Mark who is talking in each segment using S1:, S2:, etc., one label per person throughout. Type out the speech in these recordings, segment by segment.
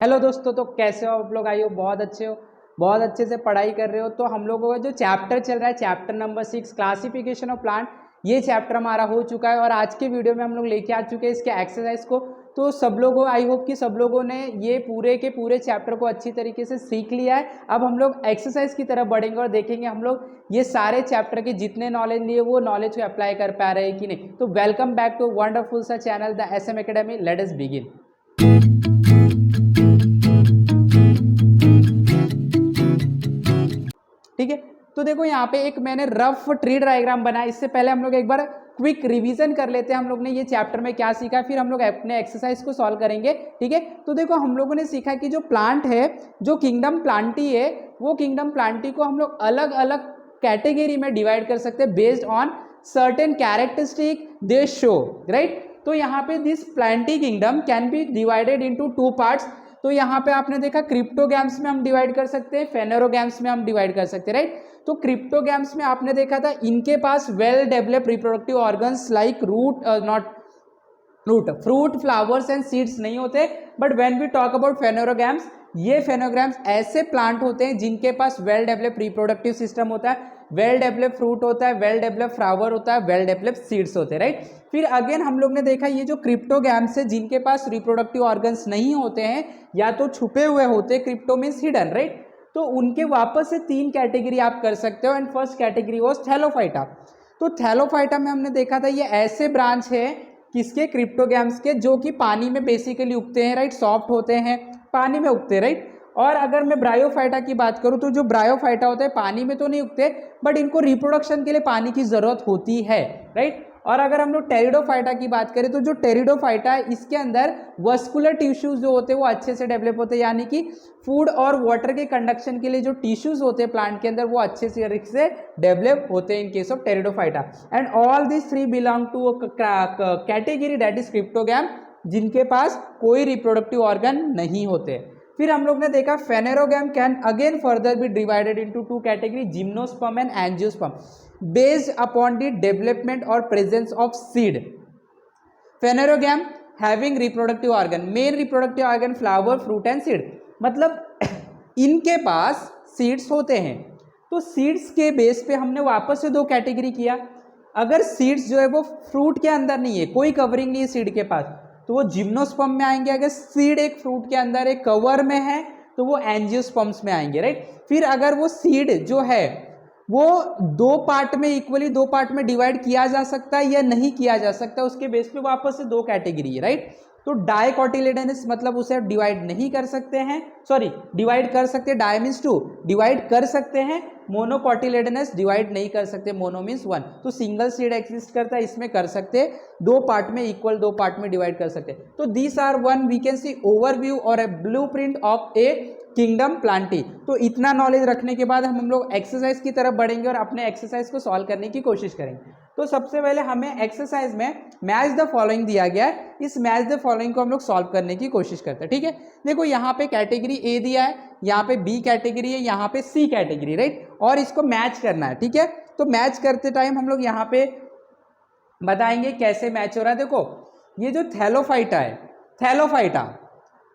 S1: Hello दोस्तों, तो कैसे हो आप लोग? आई हो बहुत अच्छे हो, बहुत अच्छे से पढ़ाई कर रहे हो। तो हम लोगों का जो चैप्टर चल रहा है, chapter number 6 classification of plant, ये चैप्टर हमारा हो चुका है और आज के वीडियो में हम लोग लेके आ चुके हैं इसके एक्सरसाइज को। तो सब लोगों, आई होप कि सब लोगों ने ये पूरे के पूरे चैप्टर को अच्छी तरीके से सीख लिया है। अब हम लोग एक्सरसाइज की तरफ बढ़ेंगे और देखेंगे हम लोग ये सारे चैप्टर के जितने नॉलेज लिए वो नॉलेज को अप्लाई कर पा रहे हैं कि नहीं। तो वेलकम बैक टू वंडरफुल सा channel the SM academy. Let us begin. ठीक है, तो देखो यहाँ पे एक मैंने रफ ट्री डायग्राम बनाया। इससे पहले हम लोग एक बार क्विक रिवीजन कर लेते हैं हम लोग ने ये चैप्टर में क्या सीखा, फिर हम लोग अपने एक्सरसाइज को सॉल्व करेंगे। ठीक है, तो देखो हम लोगों ने सीखा कि जो प्लांट है, जो किंगडम प्लांटी है, वो किंगडम प्लांटी को हम लोग अलग अलग कैटेगरी में डिवाइड कर सकते हैं based on certain characteristic they show, right. तो यहाँ पे this Plantae kingdom can be divided into two parts. तो यहाँ पे आपने देखा क्रिप्टोगैम्स में हम डिवाइड कर सकते हैं, फेनेरोगैम्स में हम डिवाइड कर सकते हैं, राइट। तो क्रिप्टोगैम्स में आपने देखा था इनके पास well developed reproductive organs like root, not root, fruit, flowers and seeds नहीं होते। But when we talk about phanerogams, ये फेनेरोगैम्स ऐसे प्लांट होते हैं जिनके पास वेल डेवलप्ड रिप्रोडक्टिव सिस्टम होता है, वेल डेवलप्ड फ्रूट होता है, वेल डेवलप्ड फ्लावर होता है, वेल डेवलप्ड सीड्स होते हैं, राइट। फिर अगेन हम लोग ने देखा ये जो क्रिप्टोगैम्स है जिनके पास रिप्रोडक्टिव ऑर्गन्स नहीं होते हैं या तो छुपे हुए होते हैं, क्रिप्टो मींस हिडन, राइट। तो उनके वापस से तीन कैटेगरी आप कर सकते हो and first category was Thallophyta. तो थैलोफाइटा में हमने देखा था ये ऐसे ब्रांच है किसके, क्रिप्टोगैम्स के, जो कि पानी में बेसिकली उगते हैं, राइट, सॉफ्ट होते हैं, पानी में उगते हैं, राइट। और अगर मैं ब्रायोफाइटा की बात करूं तो जो ब्रायोफाइटा होते हैं पानी में तो नहीं उगते, बट इनको रिप्रोडक्शन के लिए पानी की जरूरत होती है, राइट। और अगर हम लोग टेरिडोफाइटा की बात करें तो जो टेरिडोफाइटा है इसके अंदर वस्कुलर टिश्यूज जो होते हैं वो अच्छे से डेवलप होते हैं, यानी कि फूड और वाटर के कंडक्शन के लिए जो टिश्यूज होते हैं प्लांट के अंदर वो अच्छे से डेवलप होते हैं in case of pteridophyta. And all this three belong to category that is cryptogam, जिनके पास कोई रिप्रोडक्टिव ऑर्गन नहीं होते। फिर हम लोग ने देखा phanerogam can again further be divided into two category, gymnosperm and angiosperm, based upon the development और presence of seed. Phanerogam having reproductive organ, main reproductive organ flower, fruit and seed, मतलब इनके पास सीड्स होते हैं। तो seeds के base पे हमने वापस से दो कैटेगरी किया। अगर सीड्स जो है वो फ्रूट के अंदर नहीं है, कोई कवरिंग नहीं है सीड के पास, तो वो जिम्नोस्पर्म में आएंगे। अगर सीड एक फ्रूट के अंदर एक कवर में है तो वो एंजियोस्पर्म्स में आएंगे, राइट। फिर अगर वो सीड जो है वो दो पार्ट में, इक्वली दो पार्ट में डिवाइड किया जा सकता है या नहीं किया जा सकता, उसके बेस पे वापस से दो कैटेगरी है, राइट। तो डाइकोटिलेडोनस मतलब उसे डिवाइड नहीं कर सकते हैं, सॉरी डिवाइड कर सकते हैं, डाई मीन्स टू, डिवाइड कर सकते हैं। मोनोकोटिलेडोनस डिवाइड नहीं कर सकते, मोनो मीन्स वन। तो सिंगल सीड एग्जिस्ट करता है, इसमें कर सकते हैं, दो पार्ट में इक्वल दो पार्ट में डिवाइड कर सकते हैं। तो these are one we can see overview और a blueprint of a kingdom plantae. तो इतना नॉलेज रखने के बाद हम लोग एक्सरसाइज की तरफ बढ़ेंगे और अपने एक्सरसाइज को सॉल्व करने की कोशिश करेंगे। तो सबसे पहले हमें एक्सरसाइज में मैच द फॉलोइंग दिया गया है, इस मैच द फॉलोइंग को हम लोग सॉल्व करने की कोशिश करते हैं। ठीक है, देखो यहाँ पे कैटेगरी ए दिया है, यहाँ पे बी कैटेगरी है, यहाँ पे सी कैटेगरी, राइट, और इसको मैच करना है। ठीक है, तो मैच करते टाइम हम लोग यहाँ पे बताएंगे कैसे मैच हो रहा है। देखो ये जो थैलोफाइटा है, थैलोफाइटा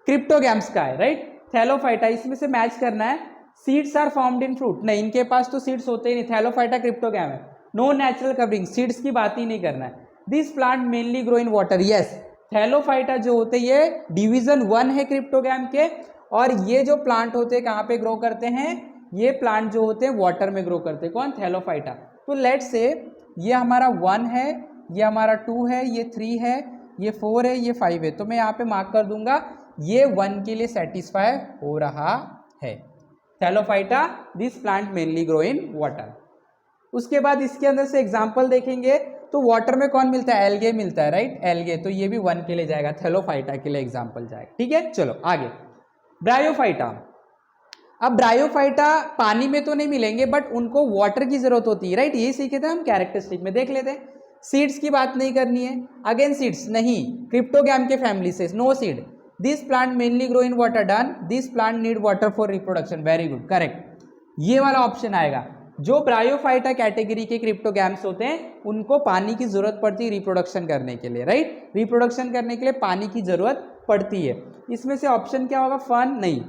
S1: क्रिप्टोगैम्स का है, राइट, थैलोफाइटा, इसमें से मैच करना है। Seeds are formed in fruit, नहीं इनके पास तो सीड्स होते ही नहीं, थैलोफाइटा क्रिप्टोगैम है, नो नेचुरल कवरिंग, सीड्स की बात ही नहीं करना है। This plant mainly grow in water, yes, thallophyta जो होते हैं ये डिवीजन 1 है क्रिप्टोगैम के, और ये जो प्लांट होते हैं कहाँ पे ग्रो करते हैं, ये प्लांट जो होते हैं वाटर में ग्रो करते हैं, कौन, थैलोफाइटा। तो लेट्स से ये हमारा 1 है, ये हमारा 2 है, ये 3 है, ये 4 है, ये 5 है। तो मैं यहाँ पे मार्क कर दूंगा ये 1 के लिए सेटिस्फाई हो रहा है। Thallophyta this plant mainly grow in water. उसके बाद इसके अंदर से एग्जांपल देखेंगे तो वाटर में कौन मिलता है, एल्गे मिलता है, राइट, एल्गे, तो ये भी 1 के लिए जाएगा, थैलोफाइटा के लिए एग्जांपल जाएगा। ठीक है, चलो आगे, ब्रायोफाइटा। अब ब्रायोफाइटा पानी में तो नहीं मिलेंगे बट उनको वाटर की जरूरत होती है, राइट, यही सीखे थे हम कैरेक्टरिस्टिक में, देख लेते हैं। सीड्स की बात नहीं करनी है, अगेन सीड्स नहीं, क्रिप्टोगैम के फैमिली से, no seed. This plant mainly grow in water, done, this plant need water for reproduction, very good, correct, ये वाला ऑप्शन आएगा। जो ब्रायोफाइटा कैटेगरी के क्रिप्टोगैम्स होते हैं उनको पानी की जरूरत पड़ती है रिप्रोडक्शन करने के लिए, राइट, रिप्रोडक्शन करने के लिए पानी की जरूरत पड़ती है। इसमें से ऑप्शन क्या होगा, फन नहीं,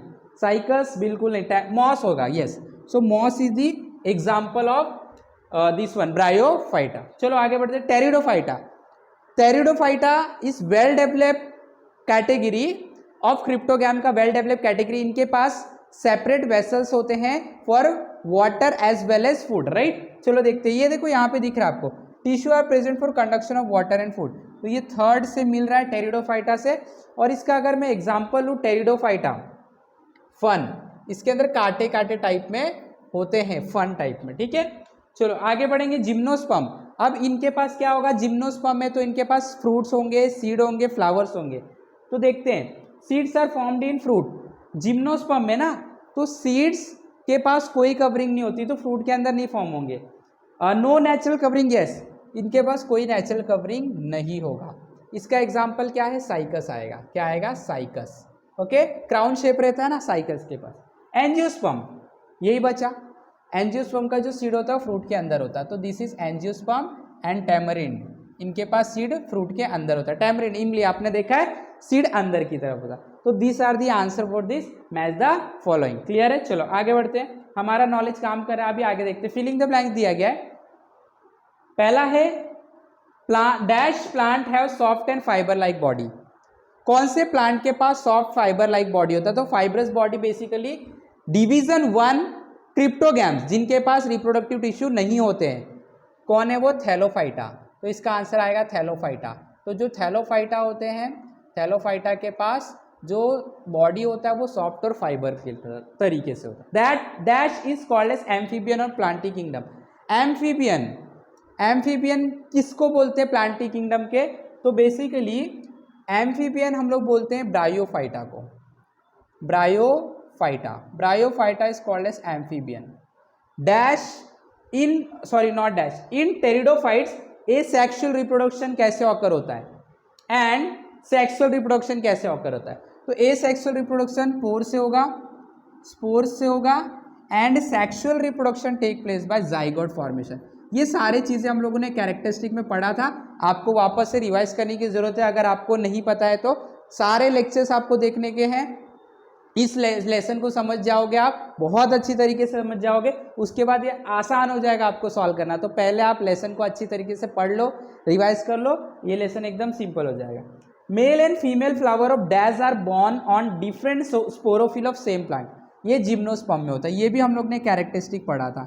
S1: साइकस बिल्कुल नहीं, मॉस होगा, yes. So moss is the example of this one, bryophyta. चलो आगे बढ़ते हैं, pteridophyta. Pteridophyta is well developed category of cryptogam का वेल डेवलप्ड कैटेगरी। इनके पास सेपरेट वेसल्स होते हैं for water as well as food, right. चलो देखते हैं, ये देखो यहाँ पे दिख रहा है आपको, tissue are present for conduction of water and food. तो ये थर्ड से मिल रहा है टेरिडोफाइटा से। और इसका अगर मैं एग्जाम्पल लूँ, टेरिडोफाइटा फन, इसके अंदर कांटे कांटे टाइप में होते हैं, फन टाइप में, ठीक है। चलो आगे बढ़ेंगे, जिम्नोस्पर्म। अब इनके पास क्या होगा, जिम्नोस्पर्म में तो इनके पास फ्रूट्स होंगे, सीड होंगे, फ्लावर्स होंगे। तो देखते हैं, seeds are formed in fruit. Gymnosperm में ना तो सीड्स के पास कोई कवरिंग नहीं होती, तो फ्रूट के अंदर नहीं फॉर्म होंगे। नो नेचुरल कवरिंग, यस, इनके पास कोई नेचुरल कवरिंग नहीं होगा। इसका एग्जाम्पल क्या है, साइकस आएगा। क्या आएगा, साइकस, ओके। क्राउन शेप रहता है ना साइकस के पास। एंजियोस्पर्म, यही बचा। एंजियोस्पर्म का जो सीड होता है फ्रूट के अंदर होता है, तो this is angiosperm and tamarind. इनके पास सीड फ्रूट के अंदर होता है। टैमरिंड, इमली आपने देखा है, सीड अंदर की तरफ होता है। तो this are the answer for this, match the following. Clear है। चलो आगे बढ़ते हैं, हमारा नॉलेज काम कर रहा है। अभी आगे देखते हैं, फिलिंग द ब्लैंक्स दिया गया है। पहला है dash plant have soft and fibre like body. कौन से प्लांट के पास सॉफ्ट फाइबर लाइक बॉडी होता है, तो fibrous body basically division 1 cryptogams, जिनके पास रिप्रोडक्टिव टिश्यू नहीं होते हैं। कौन है वो, थैलोफाइटा। तो इसका आंसर आएगा थैलोफाइटा। तो जो थैलोफाइटा होते हैं, थैलोफाइटा के पास जो बॉडी होता है वो सॉफ्ट और फाइबर के तरीके से होता है। That dash is called as amphibian और प्लांटी किंगडम। एम्फीबियन, एम्फीबियन किसको बोलते हैं प्लांटी किंगडम के, तो बेसिकली एम्फीबियन हम लोग बोलते हैं ब्रायोफाइटा को। Bryophyta, bryophyta is called as amphibian. Dash in, sorry not dash, in pteridophytes asexual reproduction कैसे ऑकर होता है एंड सेक्सुअल रिप्रोडक्शन कैसे ऑकर होता है। तो ए सेक्सुअल रिप्रोडक्शन पोर से होगा, स्पोर से होगा, and sexual reproduction take place by zygote formation. ये सारी चीज़ें हम लोगों ने कैरेक्टरिस्टिक में पढ़ा था, आपको वापस से रिवाइज करने की ज़रूरत है। अगर आपको नहीं पता है तो सारे लेक्चर्स आपको देखने के हैं। इस लेसन को समझ जाओगे आप, बहुत अच्छी तरीके से समझ जाओगे, उसके बाद ये आसान हो जाएगा आपको सॉल्व करना। तो पहले आप लेसन को अच्छी तरीके से पढ़ लो, रिवाइज कर लो, ये लेसन एकदम सिंपल हो जाएगा। Male and female flower of dash are borne on different sporophyll of same plant. ये जिम्नोस्पर्म में होता है, ये भी हम लोग ने कैरेक्टरिस्टिक पढ़ा था।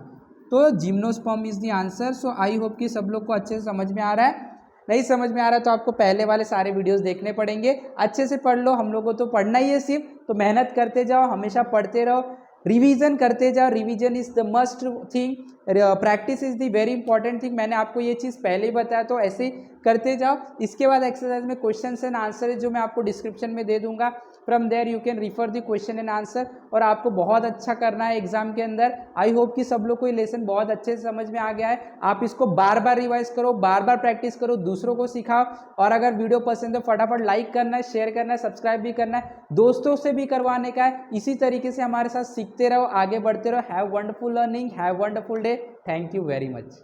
S1: तो gymnosperm is the answer. So I hope कि सब लोग को अच्छे से समझ में आ रहा है। नहीं समझ में आ रहा है तो आपको पहले वाले सारे वीडियोस देखने पड़ेंगे, अच्छे से पढ़ लो। हम लोग को तो पढ़ना ही है सिर्फ, तो मेहनत करते जाओ, हमेशा पढ़ते रहो, रिवीजन करते जाओ। Revision is the must thing, practice is the very important thing. मैंने आपको ये चीज़ पहले ही बताया, तो ऐसे ही करते जाओ। इसके बाद एक्सरसाइज में क्वेश्चन एंड आंसर है जो मैं आपको डिस्क्रिप्शन में दे दूंगा, from there you can refer the question and answer. और आपको बहुत अच्छा करना है एग्जाम के अंदर। आई होप कि सब लोग को ये लेसन बहुत अच्छे से समझ में आ गया है। आप इसको बार बार रिवाइज करो, बार बार प्रैक्टिस करो, दूसरों को सिखाओ। और अगर वीडियो पसंद है फटाफट लाइक करना है, शेयर करना है, सब्सक्राइब भी करना है, दोस्तों से भी करवाने का है। इसी तरीके से हमारे साथ सीखते रहो, आगे बढ़ते रहो। Have wonderful learning, have wonderful day. Thank you very much.